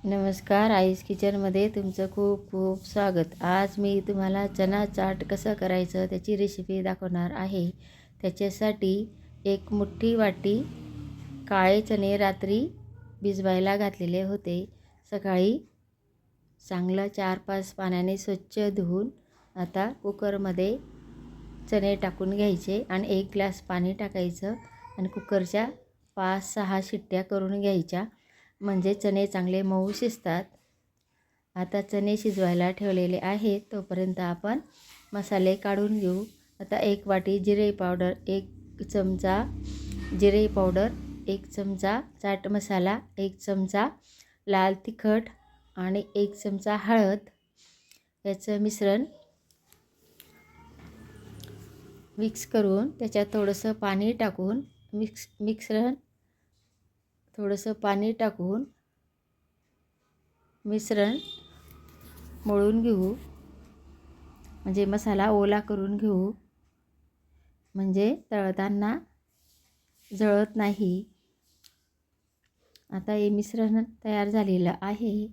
नमस्कार, आईस किचनमध्ये तुमचं खूप खूप स्वागत। आज मी तुम्हाला चना चाट कसं करायचं त्याची रेसिपी दाखवणार आहे। त्याच्यासाठी एक मोठी वाटी काळे चणे रात्री भिजवायला घातलेले होते। सकाळी चांगलं 4-5 पाण्याने स्वच्छ धुवून आता कुकरमध्ये चणे टाकून घ्यायचे आणि 1 ग्लास पाणी टाकायचं आणि कुकरच्या 5-6 शिट्ट्या करून घ्यायच्या, म्हणजे चणे चांगले मऊ शिजतात। आता चणे शिजवायला ठेवलेले आहेत, तोपर्यंत आपण मसाले काढून घेऊ। आता 1 वाटी जिरे पावडर, 1 चमचा जिरे पावडर, 1 चमचा चाट मसाला, 1 चमचा लाल तिखट आणि 1 चमचा हळद याचं मिश्रण मिक्स करून त्याच्यात थोडंसं पाणी टाकून मिश्रण मळून घेऊ, म्हणजे मसाला ओला करून घेऊ, म्हणजे तळताना जळत नाही। आता हे मिश्रण तयार झालेलं आहे।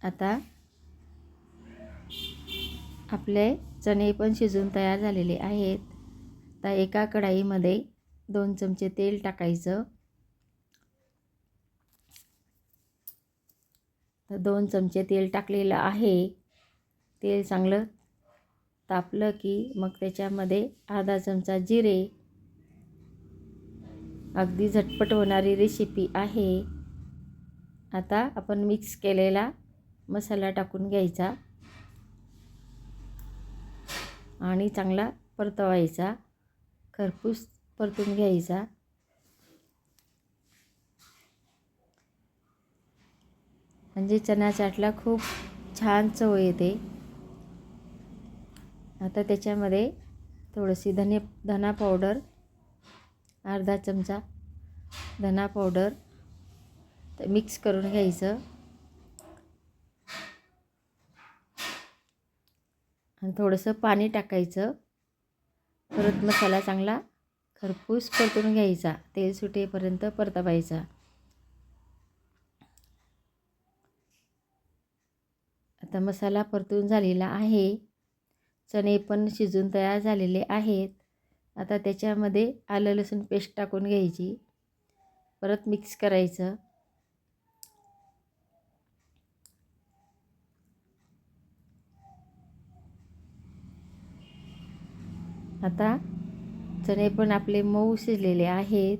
आता आपले चणे पण शिजून तयार झालेले आहेत। आता एका कढईमध्ये 2 चमचे तेल टाकायचं। तर 2 चमचे तेल टाकलेलं आहे। तेल चांगलं तापलं की मग त्याच्यामध्ये अर्धा चमचा जिरे, अगदी झटपट होणारी रेसिपी आहे। आता आपण मिक्स केलेला मसाला टाकून घ्यायचा आणि चांगला परतवायचा, खरपूस परतून घ्यायचा। म्हणजे चना चाटला खूप छान चव येते। आता त्याच्यामध्ये थोडीशी धना पावडर, अर्धा चमचा धना पावडर मिक्स करून घ्यायचं आणि थोडंसं पाणी टाकायचं। परत मसाला चांगला खरपूस परतून घ्यायचा, तेल सुटेपर्यंत परतवायचा। आता मसाला परतून झालेला आहे, चणे पण शिजून तयार झालेले आहेत। आता त्याच्यामध्ये आलं लसूण पेस्ट टाकून घ्यायची, परत मिक्स करायचं। आता चणे पण आपले मऊ शिजलेले आहेत,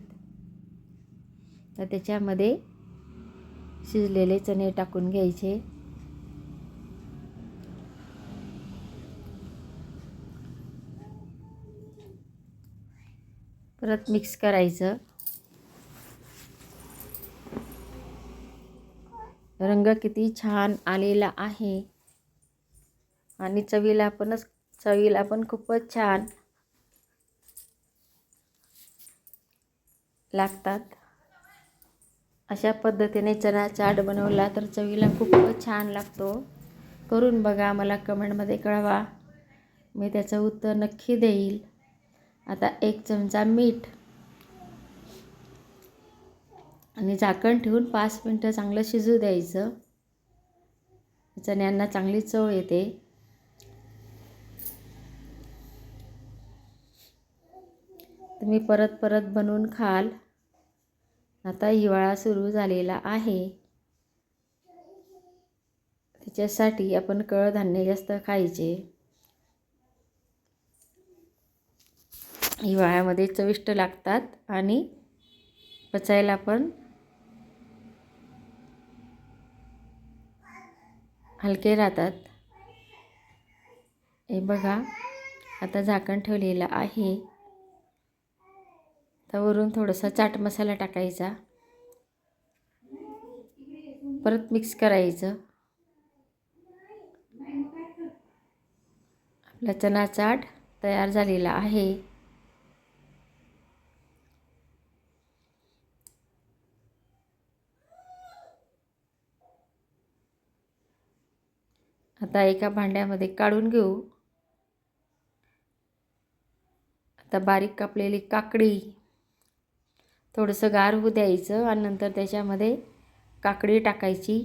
तर त्याच्यामध्ये शिजलेले चणे टाकून घ्यायचे। परत मिक्स करायचं। रंग किती छान आलेला आहे आणि चवीला पण खूपच छान लागतात। अशा पद्धतीने चना चाट बनवला तर चवीला खूपच छान लागतो। करून बघा, मला कमेंटमध्ये कळवा, मी त्याचं उत्तर नक्की देईल। आता 1 चमचा मीठ आणि झाकण ठेवून 5 मिनिटं चांगलं शिजू द्यायचं। चण्यांना चांगली चव येते। तुम्ही परत परत बनवून खाल। आता हिवाळा सुरू झालेला आहे, त्याच्यासाठी आपण कडधान्य जास्त खायचे। हिवाळ्यामध्ये चविष्ट लागतात आणि पचायला पण हलके राहतात। हे बघा, आता झाकण ठेवलेलं आहे। तर वरून थोडासा चाट मसाला टाकायचा, परत मिक्स करायचं। आपला चना चाट तयार झालेला आहे। आता एका भांड्यामध्ये काढून घेऊ। आता बारीक कापलेली काकडी थोडंसं गार होऊ द्यायचं आणि नंतर त्याच्यामध्ये काकडी टाकायची,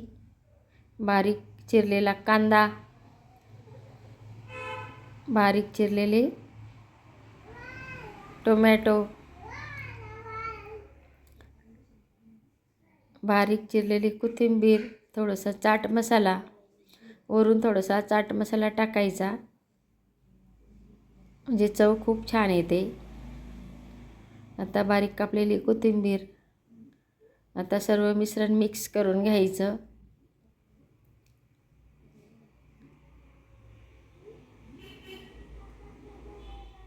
बारीक चिरलेला कांदा, बारीक चिरलेले टोमॅटो, बारीक चिरलेली कोथिंबीर, थोडासा चाट मसाला, वरून थोडासा चाट मसाला टाकायचा, म्हणजे चव खूप छान येते. आता बारीक कापलेली कोथिंबीर, आता सर्व मिश्रण मिक्स करून घ्यायचं.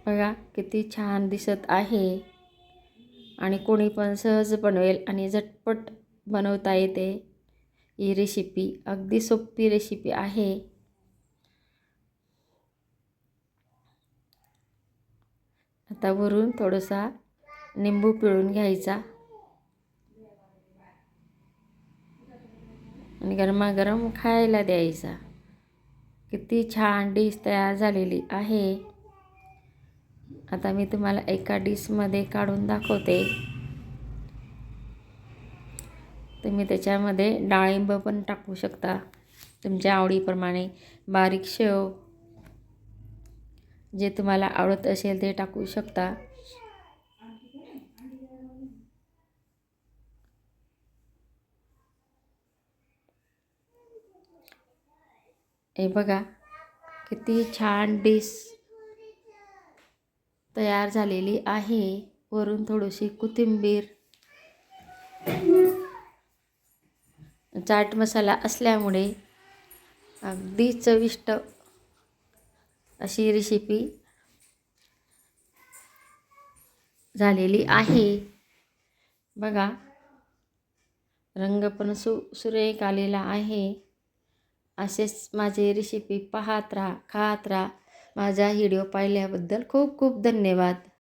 बघा किती छान दिसत आहे आणि कोणी पण सहज बनवेल आणि झटपट बनवता येते. ही रेसिपी अगदी सोपी रेसिपी आहे. आता वरून थोडासा निंबू पिळून घ्यायचा आणि गरमागरम खायला द्यायचा. किती छान डिश तयार झालेली आहे. आता मी तुम्हाला एका डिशमध्ये काढून दाखवते. तुम्ही त्याच्यामध्ये डाळिंब पण टाकू शकता तुमच्या आवडीप्रमाणे, बारीक शेव, जे तुम्हाला आवडत असेल ते टाकू शकता. हे बघा किती छान डिश तयार झालेली आहे. वरून थोडीशी कोथिंबीर, चाट मसाला असल्यामुळे अगदी चविष्ट अशी रेसिपी झालेली आहे. बघा रंग पण सुरेख आलेला आहे. असेच माझे रेसिपी पाहत राहा, खात राहा. माझा व्हिडिओ पाहिल्याबद्दल खूप खूप धन्यवाद.